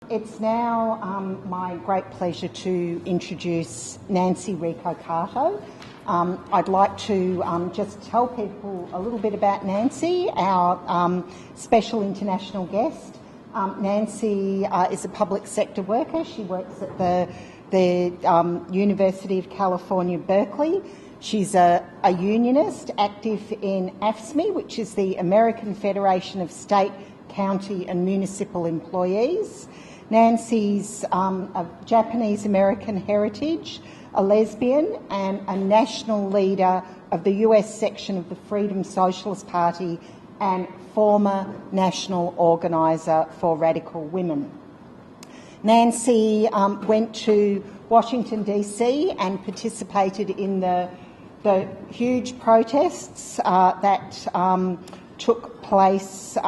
It's now my great pleasure to introduce Nancy Rico-Cato. I'd like to just tell people a little bit about Nancy, our special international guest. Nancy is a public sector worker. She works at the University of California, Berkeley. She's a unionist, active in AFSCME, which is the American Federation of State, County and Municipal Employees. Nancy's of Japanese-American heritage, a lesbian and a national leader of the US section of the Freedom Socialist Party and former national organiser for Radical Women. Nancy went to Washington DC and participated in the huge protests that took place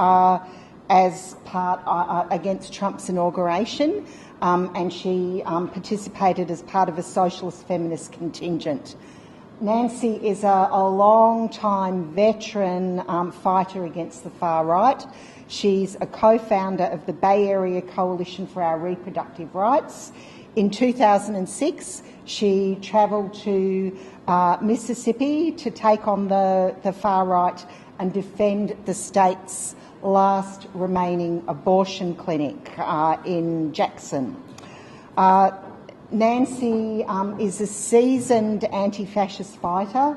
as part against Trump's inauguration, and she participated as part of a socialist feminist contingent. Nancy is a long-time veteran fighter against the far right. She's a co-founder of the Bay Area Coalition for Our Reproductive Rights. In 2006, she travelled to Mississippi to take on the far right and defend the state's last remaining abortion clinic in Jackson. Nancy is a seasoned anti-fascist fighter.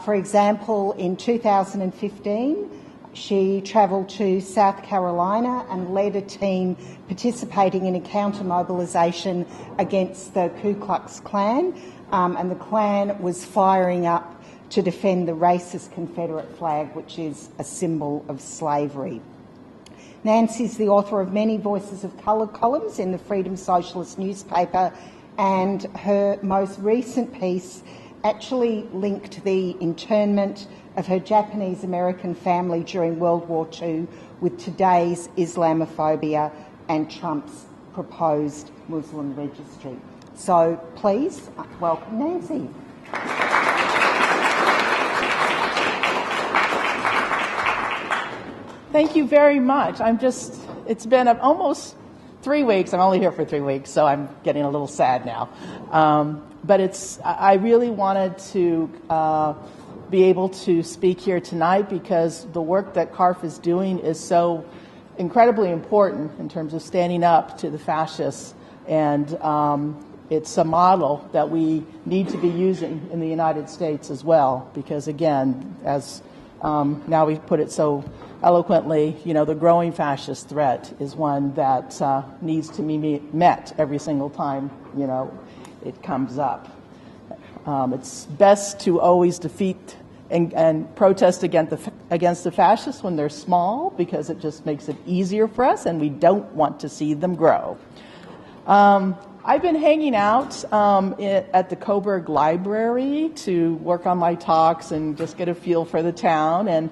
For example, in 2015, she travelled to South Carolina and led a team participating in a counter-mobilisation against the Ku Klux Klan, and the Klan was firing up to defend the racist Confederate flag, which is a symbol of slavery. Nancy's the author of many Voices of Colour columns in the Freedom Socialist newspaper, and her most recent piece actually linked the internment of her Japanese-American family during World War II with today's Islamophobia and Trump's proposed Muslim registry. So please welcome Nancy. Thank you very much. It's been almost 3 weeks. I'm only here for 3 weeks, so I'm getting a little sad now. But I really wanted to be able to speak here tonight because the work that CARF is doing is so incredibly important in terms of standing up to the fascists. And it's a model that we need to be using in the United States as well, because again, as now we put it so eloquently, the growing fascist threat is one that needs to be met every single time, it comes up. It's best to always defeat and protest against the fascists when they're small, because it just makes it easier for us, and we don't want to see them grow. I've been hanging out at the Coburg Library to work on my talks and just get a feel for the town, and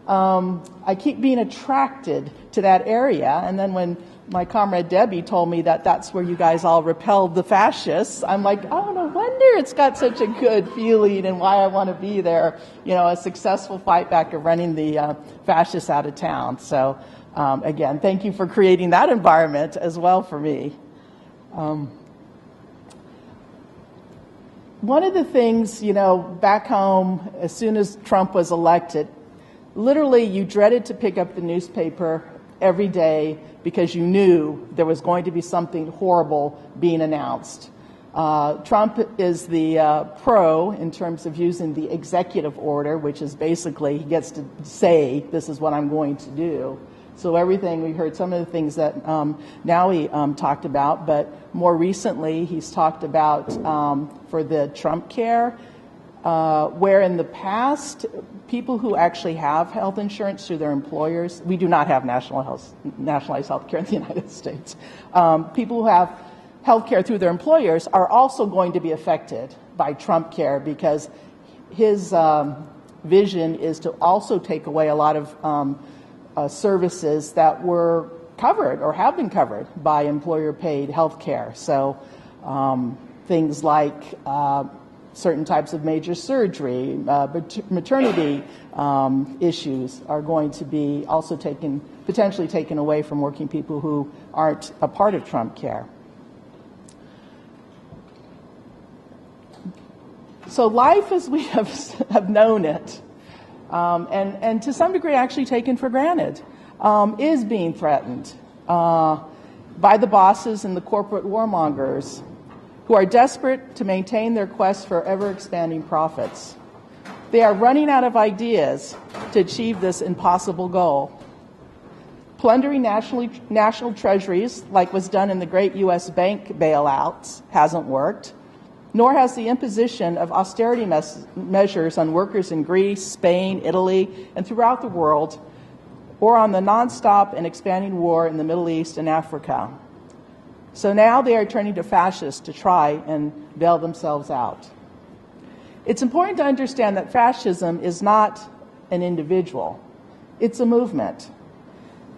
I keep being attracted to that area. And then when my comrade Debbie told me that that's where you guys all repelled the fascists, I'm like, oh, no wonder it's got such a good feeling and why I want to be there, a successful fight back of running the fascists out of town. So again, thank you for creating that environment as well for me. One of the things, back home, as soon as Trump was elected, literally you dreaded to pick up the newspaper every day because you knew there was going to be something horrible being announced. Trump is the pro in terms of using the executive order, which is basically he gets to say, this is what I'm going to do. So everything, we heard some of the things that Nowie talked about, but more recently he's talked about for the Trump Care, where in the past, people who actually have health insurance through their employers, we do not have nationalized health care in the United States. People who have health care through their employers are also going to be affected by Trump Care, because his vision is to also take away a lot of services that were covered or have been covered by employer-paid health care. So things like certain types of major surgery, maternity issues are going to be also potentially taken away from working people who aren't a part of Trump care. So life as we have known it, and to some degree actually taken for granted, is being threatened by the bosses and the corporate warmongers who are desperate to maintain their quest for ever-expanding profits. They are running out of ideas to achieve this impossible goal. Plundering national treasuries, like was done in the great U.S. bank bailouts, hasn't worked, nor has the imposition of austerity measures on workers in Greece, Spain, Italy, and throughout the world, or on the nonstop and expanding war in the Middle East and Africa. So now they are turning to fascists to try and bail themselves out. It's important to understand that fascism is not an individual. It's a movement.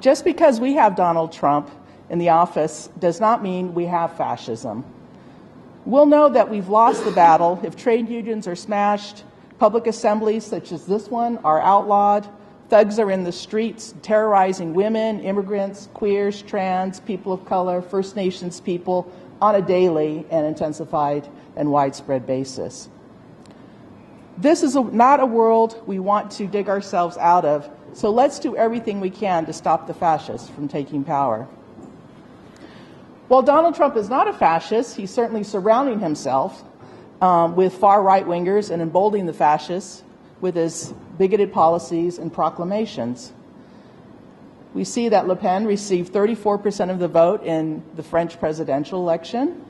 Just because we have Donald Trump in the office does not mean we have fascism. We'll know that we've lost the battle if trade unions are smashed, public assemblies such as this one are outlawed, thugs are in the streets terrorizing women, immigrants, queers, trans, people of color, First Nations people on a daily and intensified and widespread basis. This is not a world we want to dig ourselves out of, so let's do everything we can to stop the fascists from taking power. While Donald Trump is not a fascist, he's certainly surrounding himself with far right-wingers and emboldening the fascists with his bigoted policies and proclamations. We see that Le Pen received 34% of the vote in the French presidential election.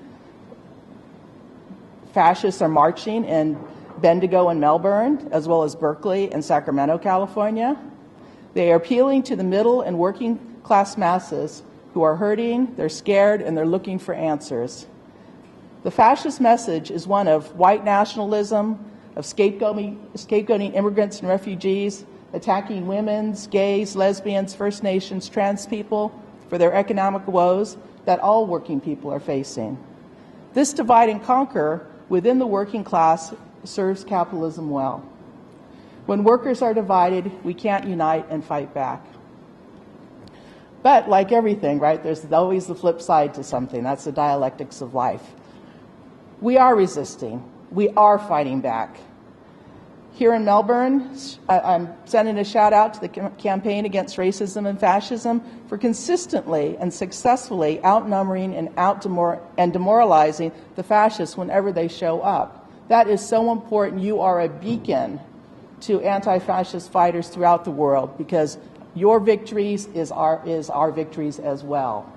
Fascists are marching in Bendigo and Melbourne, as well as Berkeley and Sacramento, California. They are appealing to the middle and working class masses who are hurting, they're scared, and they're looking for answers. The fascist message is one of white nationalism, of scapegoating immigrants and refugees, attacking women, gays, lesbians, First Nations, trans people for their economic woes that all working people are facing. This divide and conquer within the working class serves capitalism well. When workers are divided, we can't unite and fight back. But like everything, right, there's always the flip side to something. That's the dialectics of life. We are resisting. We are fighting back. Here in Melbourne, I'm sending a shout out to the campaign against racism and fascism for consistently and successfully outnumbering and demoralizing the fascists whenever they show up. That is so important. You are a beacon to anti-fascist fighters throughout the world because your victories is our victories as well.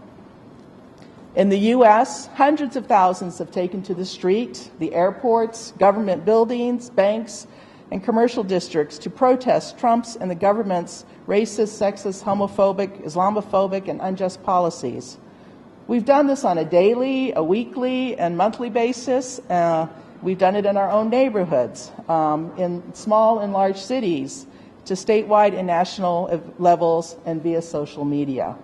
In the U.S., hundreds of thousands have taken to the street, the airports, government buildings, banks, and commercial districts to protest Trump's and the government's racist, sexist, homophobic, Islamophobic, and unjust policies. We've done this on a daily, a weekly, and monthly basis. We've done it in our own neighborhoods, in small and large cities, to statewide and national levels, and via social media.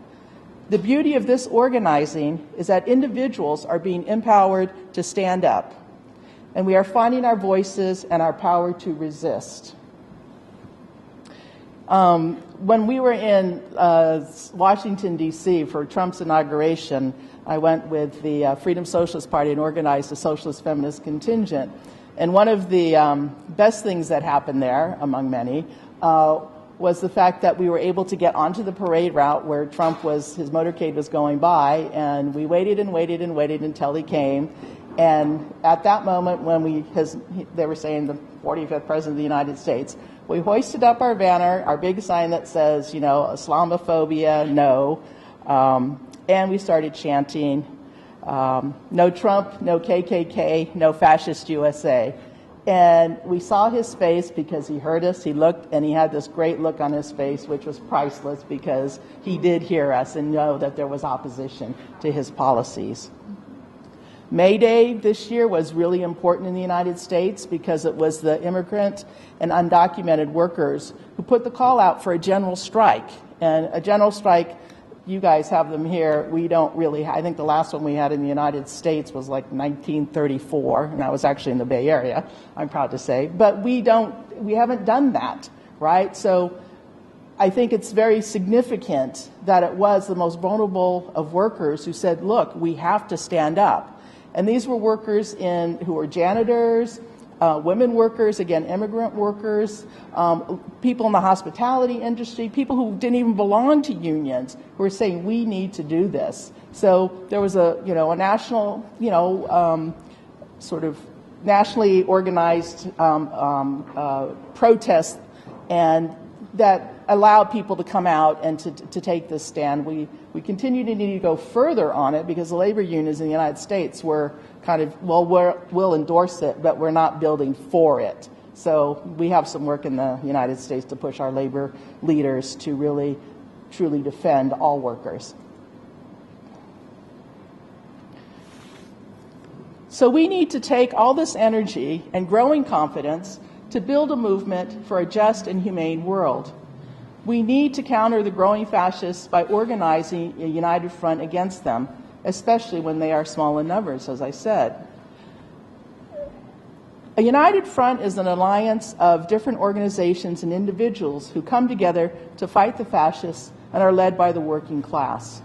The beauty of this organizing is that individuals are being empowered to stand up, and we are finding our voices and our power to resist. When we were in Washington, D.C. for Trump's inauguration, I went with the Freedom Socialist Party and organized a socialist feminist contingent. And one of the best things that happened there, among many, was the fact that we were able to get onto the parade route where his motorcade was going by, and we waited and waited and waited until he came. And at that moment when they were saying the 45th President of the United States, we hoisted up our banner, our big sign that says, Islamophobia, no, and we started chanting, no Trump, no KKK, no fascist USA. And we saw his face because he heard us, he looked, and he had this great look on his face, which was priceless because he did hear us and know that there was opposition to his policies. May Day this year was really important in the United States because it was the immigrant and undocumented workers who put the call out for a general strike. And a general strike you guys have them here. We don't really, I think the last one we had in the United States was like 1934, and that was actually in the Bay Area, I'm proud to say. But we haven't done that, right? So I think it's very significant that it was the most vulnerable of workers who said, look, we have to stand up. And these were workers who were janitors, women workers, again, immigrant workers, people in the hospitality industry, people who didn't even belong to unions, who were saying, we need to do this. So there was a national, sort of nationally organized protest, and that allowed people to come out and to take this stand. We continue to need to go further on it because the labor unions in the United States were kind of, well, we'll endorse it, but we're not building for it. So we have some work in the United States to push our labor leaders to really, truly defend all workers. So we need to take all this energy and growing confidence to build a movement for a just and humane world. We need to counter the growing fascists by organizing a united front against them, especially when they are small in numbers, as I said. A united front is an alliance of different organizations and individuals who come together to fight the fascists and are led by the working class.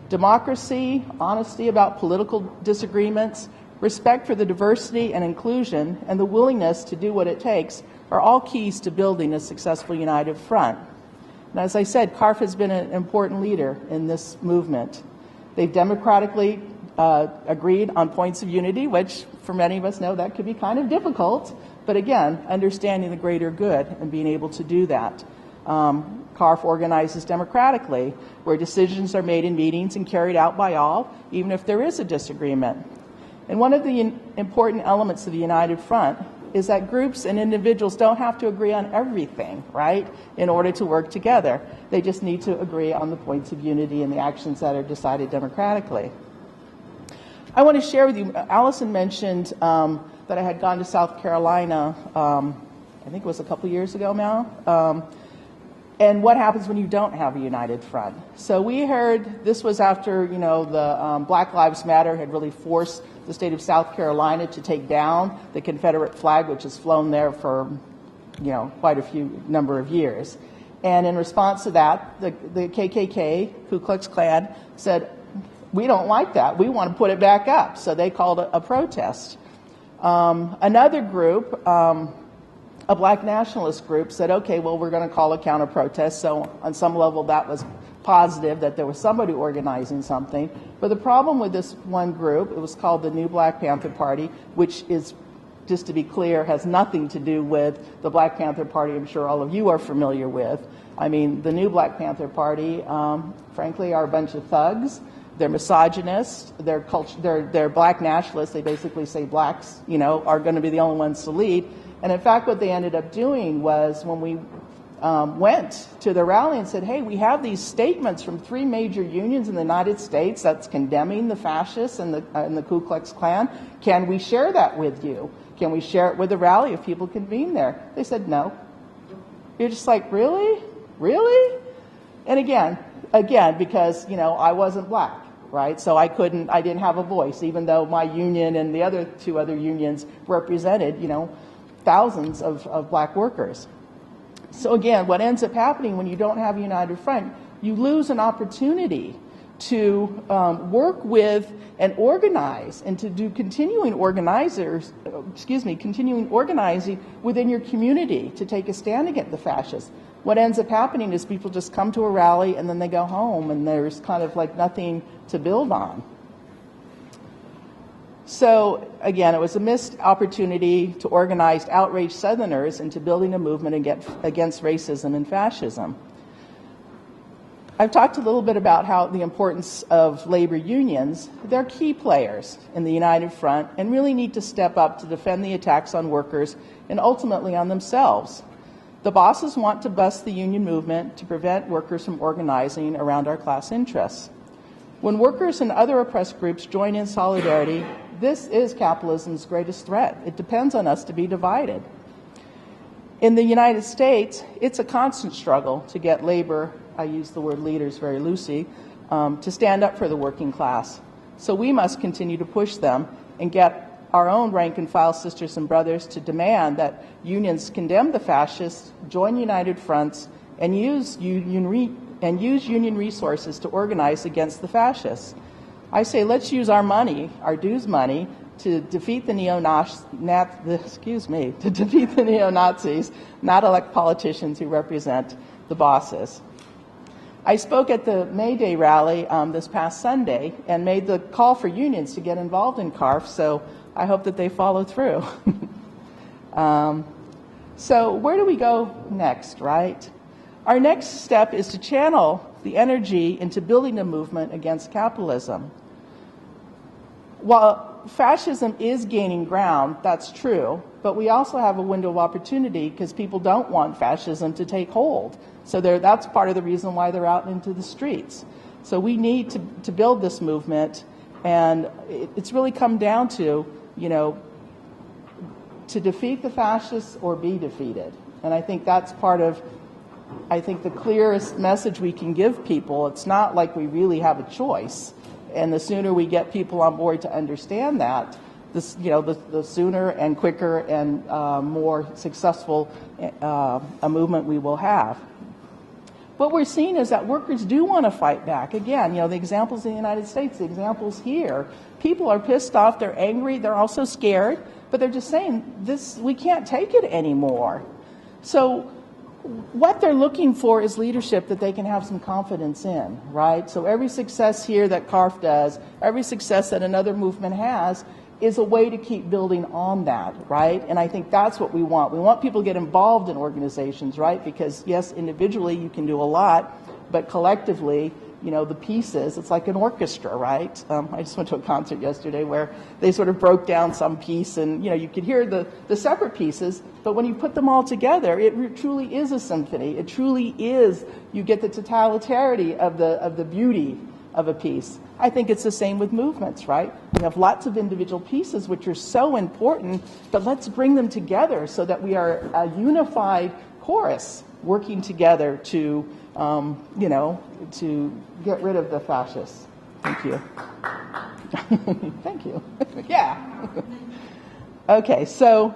Democracy, honesty about political disagreements, respect for the diversity and inclusion, and the willingness to do what it takes are all keys to building a successful united front. And as I said, CARF has been an important leader in this movement. They've democratically agreed on points of unity, which for many of us know that could be kind of difficult, but again, understanding the greater good and being able to do that. CARF organizes democratically, where decisions are made in meetings and carried out by all, even if there is a disagreement. And one of the important elements of the United Front is that groups and individuals don't have to agree on everything, right, in order to work together. They just need to agree on the points of unity and the actions that are decided democratically. I want to share with you, Allison mentioned that I had gone to South Carolina, I think it was a couple years ago now, and what happens when you don't have a united front. So we heard, this was after, the Black Lives Matter had really forced the state of South Carolina to take down the Confederate flag, which has flown there for, quite a few number of years. And in response to that, the KKK, Ku Klux Klan, said, we don't like that. We want to put it back up. So they called a protest. Another group, a black nationalist group, said, okay, well, we're going to call a counter-protest. So on some level, that was positive that there was somebody organizing something. But the problem with this one group, it was called the New Black Panther Party, which is, just to be clear, has nothing to do with the Black Panther Party I'm sure all of you are familiar with. I mean, the New Black Panther Party, frankly, are a bunch of thugs. They're misogynists. They're black nationalists. They basically say blacks, are going to be the only ones to lead. And in fact, what they ended up doing was when we went to the rally and said, hey, we have these statements from 3 major unions in the United States that's condemning the fascists and the Ku Klux Klan. Can we share that with you? Can we share it with the rally if people convene there? They said no. You're just like, really? Really? And again, because, I wasn't black, right? So I didn't have a voice, even though my union and the other 2 other unions represented, thousands of black workers. So again, what ends up happening when you don't have a united front, you lose an opportunity to work with and organize and to do continuing organizing within your community to take a stand against the fascists. What ends up happening is people just come to a rally and then they go home and there's kind of like nothing to build on. So again, it was a missed opportunity to organize outraged Southerners into building a movement against racism and fascism. I've talked a little bit about how the importance of labor unions. They're key players in the United Front and really need to step up to defend the attacks on workers and ultimately on themselves. The bosses want to bust the union movement to prevent workers from organizing around our class interests. When workers and other oppressed groups join in solidarity, this is capitalism's greatest threat. It depends on us to be divided. In the United States, it's a constant struggle to get labor, I use the word leaders very loosely, to stand up for the working class. So we must continue to push them and get our own rank-and-file sisters and brothers to demand that unions condemn the fascists, join united fronts, and use union resources to organize against the fascists. I say let's use our money, our dues money, to defeat the neo-Nazis, not elect politicians who represent the bosses. I spoke at the May Day rally this past Sunday and made the call for unions to get involved in CARF, so I hope that they follow through. So where do we go next, right? Our next step is to channel the energy into building a movement against capitalism. While fascism is gaining ground, that's true, but we also have a window of opportunity because people don't want fascism to take hold. So that's part of the reason why they're out into the streets. So we need to build this movement, and it's really come down to, to defeat the fascists or be defeated. And I think that's part of, the clearest message we can give people. It's not like we really have a choice. And the sooner we get people on board to understand that, the sooner and quicker and more successful a movement we will have. What we're seeing is that workers do want to fight back. Again, the examples in the United States, the examples here, people are pissed off, they're angry, they're also scared, but they're just saying, we can't take it anymore. So what they're looking for is leadership that they can have some confidence in, right? So every success here that CARF does, every success that another movement has, is a way to keep building on that, right? And I think that's what we want. We want people to get involved in organizations, right? Because yes, individually you can do a lot, but collectively, the pieces, it's like an orchestra, right? I just went to a concert yesterday where they sort of broke down some piece and, you could hear the separate pieces, but when you put them all together, it truly is a symphony. It truly is, you get the totality of the beauty of a piece. I think it's the same with movements, right? We have lots of individual pieces which are so important, but let's bring them together so that we are a unified chorus working together to, to get rid of the fascists. Thank you. Thank you. Yeah. Okay, so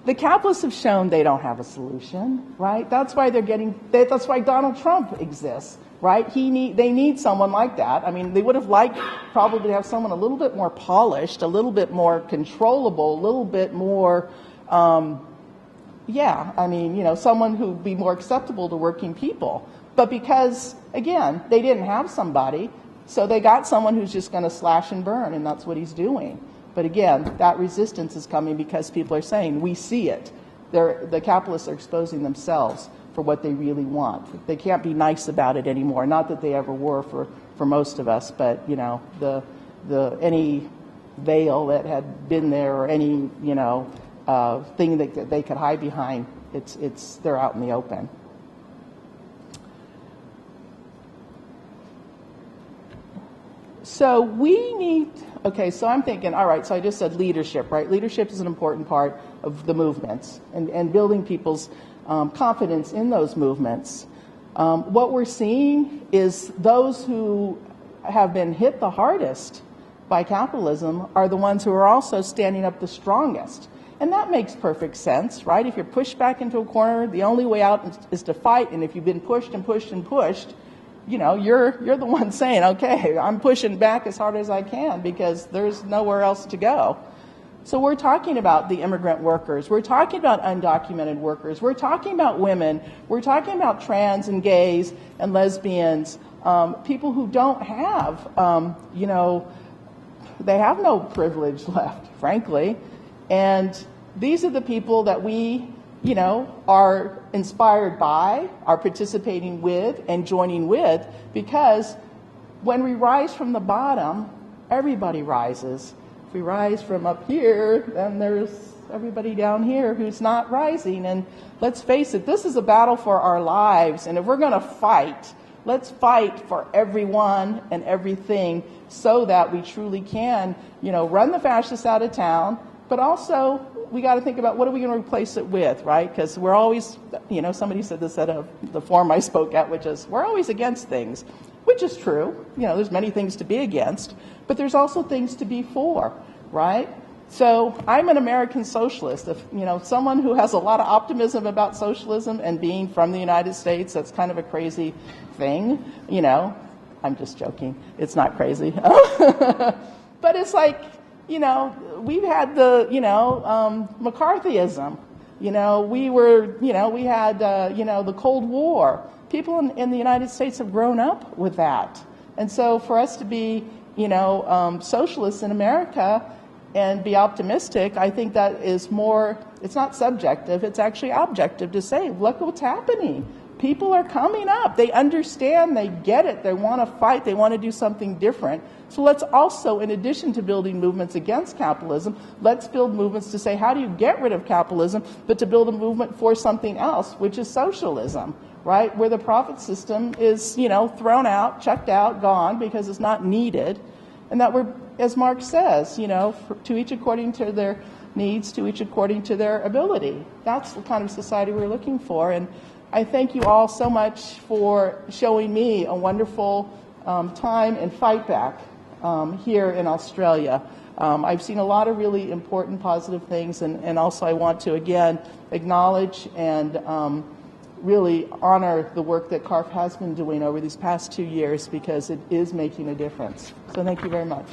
the capitalists have shown they don't have a solution, right? That's why that's why Donald Trump exists. Right? They need someone like that. I mean, they would have liked probably to have someone a little bit more polished, a little bit more controllable, a little bit more, someone who'd be more acceptable to working people. But because, again, they didn't have somebody, so they got someone who's just going to slash and burn, and that's what he's doing. But again, that resistance is coming because people are saying, we see it. The capitalists are exposing themselves for what they really want. They can't be nice about it anymore. Not that they ever were for most of us, but any veil that had been there or any thing that they could hide behind, they're out in the open. So so I'm thinking, all right, so I just said leadership, right? Leadership is an important part of the movements and building people's confidence in those movements. What we're seeing is those who have been hit the hardest by capitalism are the ones who are also standing up the strongest. And that makes perfect sense, right? If you're pushed back into a corner, the only way out is to fight. And if you've been pushed and pushed and pushed, you're the one saying, okay, I'm pushing back as hard as I can because there's nowhere else to go. So we're talking about the immigrant workers. We're talking about undocumented workers. We're talking about women. We're talking about trans and gays and lesbians, people who don't have, they have no privilege left, frankly. And these are the people that we, are inspired by, are participating with, and joining with, because when we rise from the bottom, everybody rises. If we rise from up here, then there's everybody down here who's not rising. And let's face it, this is a battle for our lives. And if we're going to fight, let's fight for everyone and everything so that we truly can, run the fascists out of town. But also, we got to think about what are we going to replace it with, right? Because we're always, somebody said this at the forum I spoke at, which is we're always against things. which is true. You know, there's many things to be against, but there's also things to be for, right? So I'm an American socialist. If, you know, someone who has a lot of optimism about socialism and being from the United States, that's kind of a crazy thing, you know. I'm just joking. It's not crazy. But it's like, you know, we've had the, you know, McCarthyism. You know, we had, the Cold War. People in the United States have grown up with that. And so for us to be, socialists in America and be optimistic, I think that is more, it's not subjective, it's actually objective to say, look what's happening. People are coming up. They understand, they get it, they want to fight, they want to do something different. So let's also, in addition to building movements against capitalism, let's build movements to say, how do you get rid of capitalism, but to build a movement for something else, which is socialism, right? Where the profit system is, thrown out, checked out, gone, because it's not needed. And that we're, as Marx says, to each according to their needs, to each according to their ability. That's the kind of society we're looking for. And I thank you all so much for showing me a wonderful time and fight back here in Australia. I've seen a lot of really important positive things, and also I want to again acknowledge and really honor the work that CARF has been doing over these past 2 years, because it is making a difference. So thank you very much.